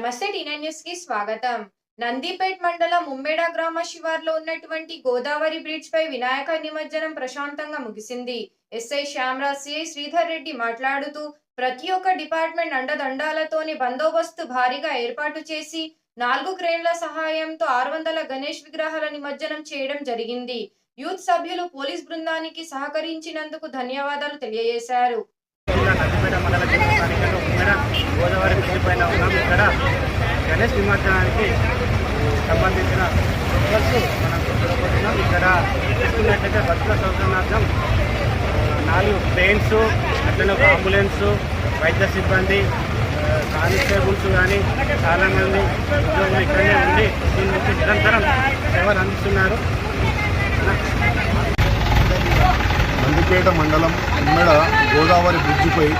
నమస్తే టీనైన్ న్యూస్ కి స్వాగతం. నందిపేట్ మండలం ఉమ్మేడ గ్రామ శివార్లో ఉన్నటువంటి గోదావరి బ్రిడ్జ్ పై వినాయక నిమజ్జనం ప్రశాంతంగా ముగిసింది. ఎస్ఐ శ్యామరాజ్ సిఐ శ్రీధర్ రెడ్డి మాట్లాడుతూ ప్రతి ఒక్క డిపార్ట్మెంట్ అండదండాలతోని బందోబస్తు భారీగా ఏర్పాటు చేసి 4 క్రేన్ల సహాయంతో 600 గణేష్ విగ్రహాల నిమజ్జనం చేయడం జరిగింది. యూత్ సభ్యులు పోలీస్ బృందానికి సహకరించినందుకు ధన్యవాదాలు తెలియజేశారు. గోదావరి బ్రిడ్జ్ పైన ఉన్నాం. ఇక్కడ గణేష్ నిమజ్జనానికి సంబంధించిన మనం చూడబోతున్నాం. ఇక్కడ చూసుకున్నట్లయితే భక్తుల సౌకర్యార్థం 4 ట్రైన్స్, అట్లనే ఒక అంబులెన్స్, వైద్య సిబ్బంది, కానిస్టేబుల్స్ కానీ చాలామంది ఉద్యోగులు ఇక్కడనే ఉండి దీని నుంచి నిరంతరం సేవలు అందిస్తున్నారు. నందిపేట మండలం ఉమ్మేడ గోదావరి బ్రిడ్జిపై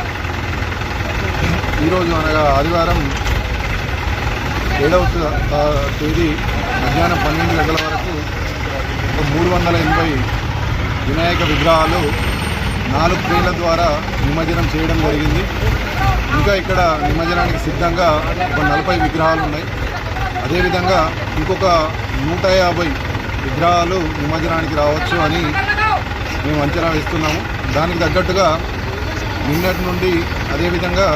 ఈరోజు అనగా ఆదివారం 7వ తేదీ మధ్యాహ్నం 12 గంటల వరకు 380 వినాయక విగ్రహాలు 4 క్రేన్ల ద్వారా నిమజ్జనం చేయడం జరిగింది. ఇంకా ఇక్కడ నిమజ్జనానికి సిద్ధంగా ఒక 40 విగ్రహాలు ఉన్నాయి. అదేవిధంగా ఇంకొక 150 విగ్రహాలు నిమజ్జనానికి రావచ్చు అని మేము అంచనా వేస్తున్నాము. దానికి తగ్గట్టుగా నిన్నటి నుండి అదేవిధంగా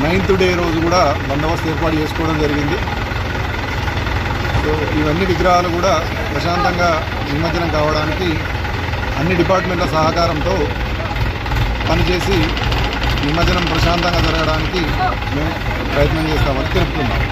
9th డే రోజు కూడా బందోబస్తు ఏర్పాటు చేసుకోవడం జరిగింది. సో ఇవన్నీ విగ్రహాలు కూడా ప్రశాంతంగా నిమజ్జనం కావడానికి అన్ని డిపార్ట్మెంట్ల సహకారంతో పనిచేసి నిమజ్జనం ప్రశాంతంగా జరగడానికి మేము ప్రయత్నం చేస్తామని తెలుపుతున్నాం.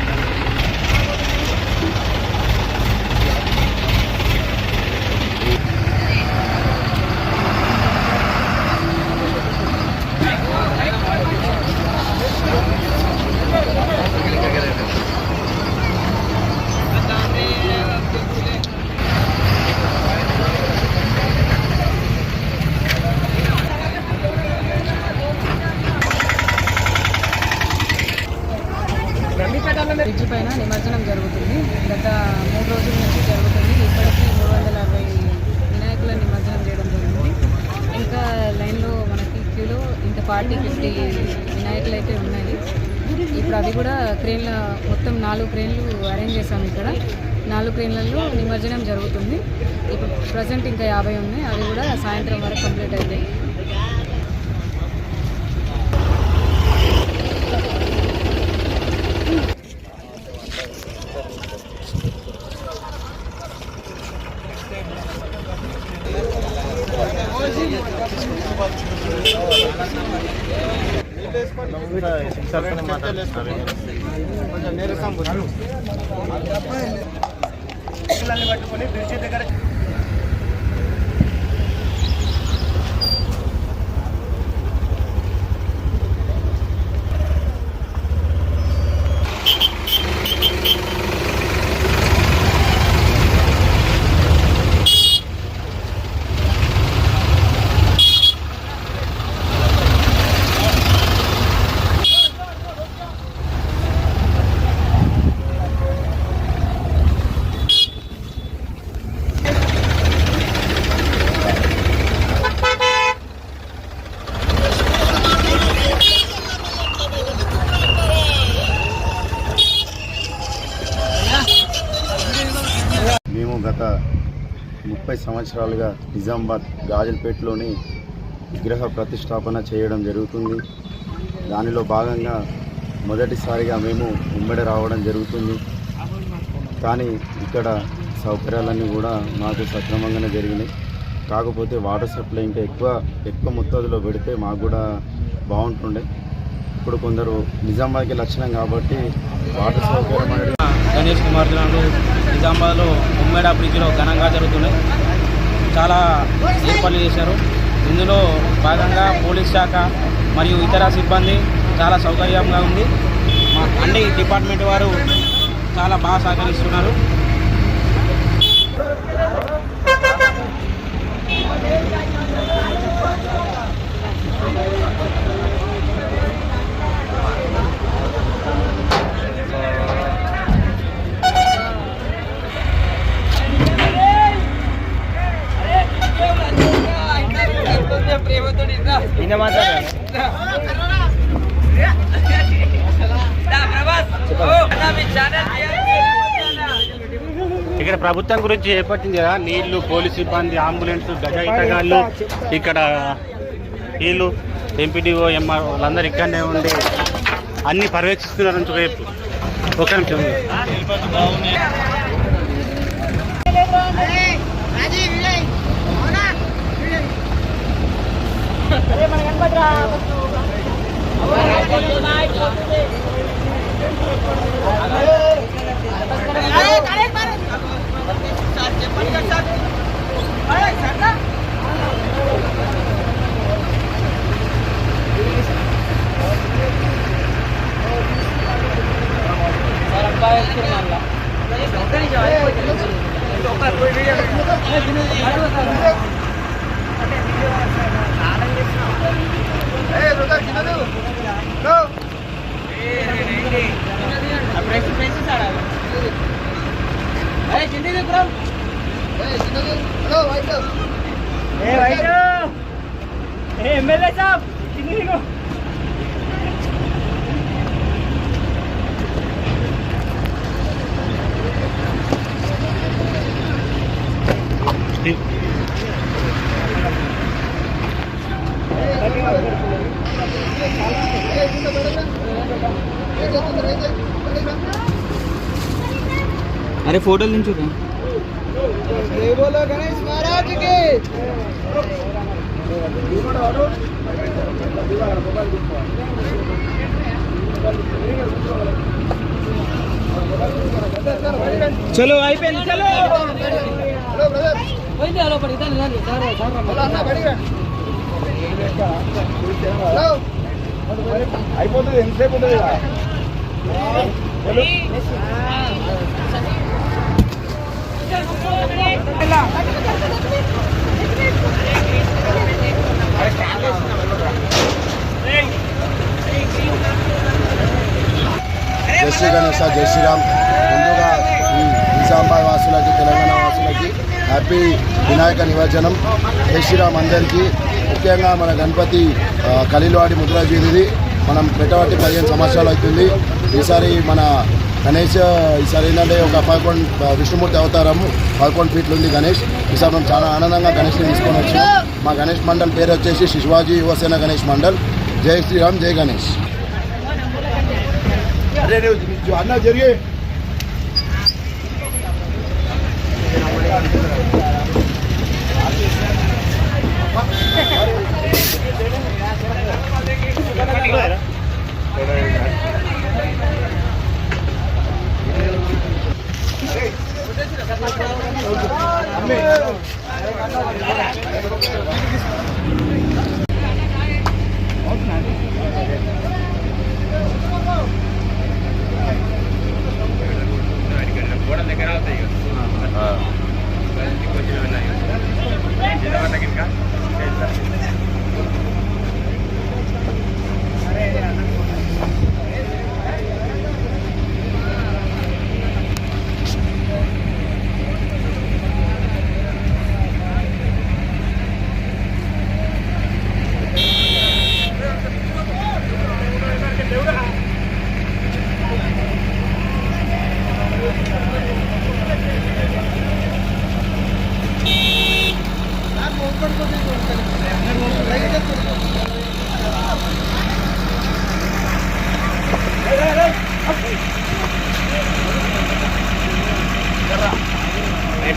బ్రిడ్జి పైన నిమజ్జనం జరుగుతుంది. గత 3 రోజుల నుంచి జరుగుతుంది. ఇప్పటికీ 360 వినాయకుల నిమజ్జనం చేయడం జరిగింది. ఇంకా లైన్లో మనకి క్యూలో ఇంకా 40-50 వినాయకులు అయితే ఉన్నాయి. ఇప్పుడు అవి కూడా క్రేన్ల మొత్తం 4 క్రేన్లు అరేంజ్ చేశాము. ఇక్కడ 4 క్రేన్లలో నిమజ్జనం జరుగుతుంది. ఇప్పుడు ప్రజెంట్ ఇంకా 50 ఉన్నాయి. అవి కూడా సాయంత్రం వరకు కంప్లీట్ అవుతాయి. పిల్లల్ని పట్టుకొని బ్రిడ్జి దగ్గర మేము గత 30 సంవత్సరాలుగా నిజామాబాద్ గాజల్పేటలోని విగ్రహ ప్రతిష్టాపన చేయడం జరుగుతుంది. దానిలో భాగంగా మొదటిసారిగా మేము ఉమ్మడి రావడం జరుగుతుంది. కానీ ఇక్కడ సౌకర్యాలన్నీ కూడా మాకు సక్రమంగానే జరిగినాయి. కాకపోతే వాటర్ సప్లై ఇంకా ఎక్కువ మొత్తాదులో పెడితే మాకు కూడా బాగుంటుండే. ఇప్పుడు కొందరు నిజామాబాద్కి లక్షణం కాబట్టి వాటర్ సౌకర్యం అనేది గణేష్ నిమజ్జనాలు నిజామాబాద్లో ఉమ్మేడ బ్రిడ్జిలో ఘనంగా జరుగుతున్నాయి. చాలా ఏర్పాట్లు చేశారు. ఇందులో భాగంగా పోలీస్ శాఖ మరియు ఇతర సిబ్బంది చాలా సౌకర్యంగా ఉంది. అన్ని డిపార్ట్మెంట్ వారు చాలా బాగా సహకరిస్తున్నారు. ఈయన మాట్లాడారు. ఇక్కడ ప్రభుత్వం గురించి చేపట్టింది కదా, నీళ్లు, పోలీస్ సిబ్బంది, అంబులెన్స్, గజ ఈతగాళ్ళు, ఇక్కడ వీళ్ళు ఎంపీడీఓ, ఎంఆర్ వాళ్ళందరూ ఇక్కడనే ఉండి అన్ని పర్యవేక్షిస్తున్నారని రేపు ఒక నిమిషం. ఎమ్మెల్యే సాబ్ अरे फोटो दिन चुका बोलो गणेश महाराज की। चलो आई पे चलो అయిపోతుంది, ఎంతసేపు ఉంటుంది కదా. జై శ్రీ గణేశ, జై శ్రీరామ్. ముందుగా ఈ నిజామాబాద్ వాసులకి, తెలంగాణ వాసులకి హ్యాపీ వినాయక నిమజ్జనం. జై శ్రీరామ్ అందరికీ. ముఖ్యంగా మన గణపతి కలిల్వాడి ముద్రాజీది మనం పెట్టబట్టి 15 సంవత్సరాలు అవుతుంది. ఈసారి మన గణేష్ ఈసారి ఏంటంటే ఒక 11 విష్ణుమూర్తి అవతారము 11 ఫీట్లు ఉంది గణేష్. ఈసారి మనం చాలా ఆనందంగా గణేష్ని తీసుకొని వచ్చినాం. మా గణేష్ మండల్ పేరు వచ్చేసి శివాజీ యువసేన గణేష్ మండల్. జై శ్రీరామ్, జై గణేష్. అన్న జరిగే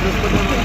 చూసుకుంటున్నాం.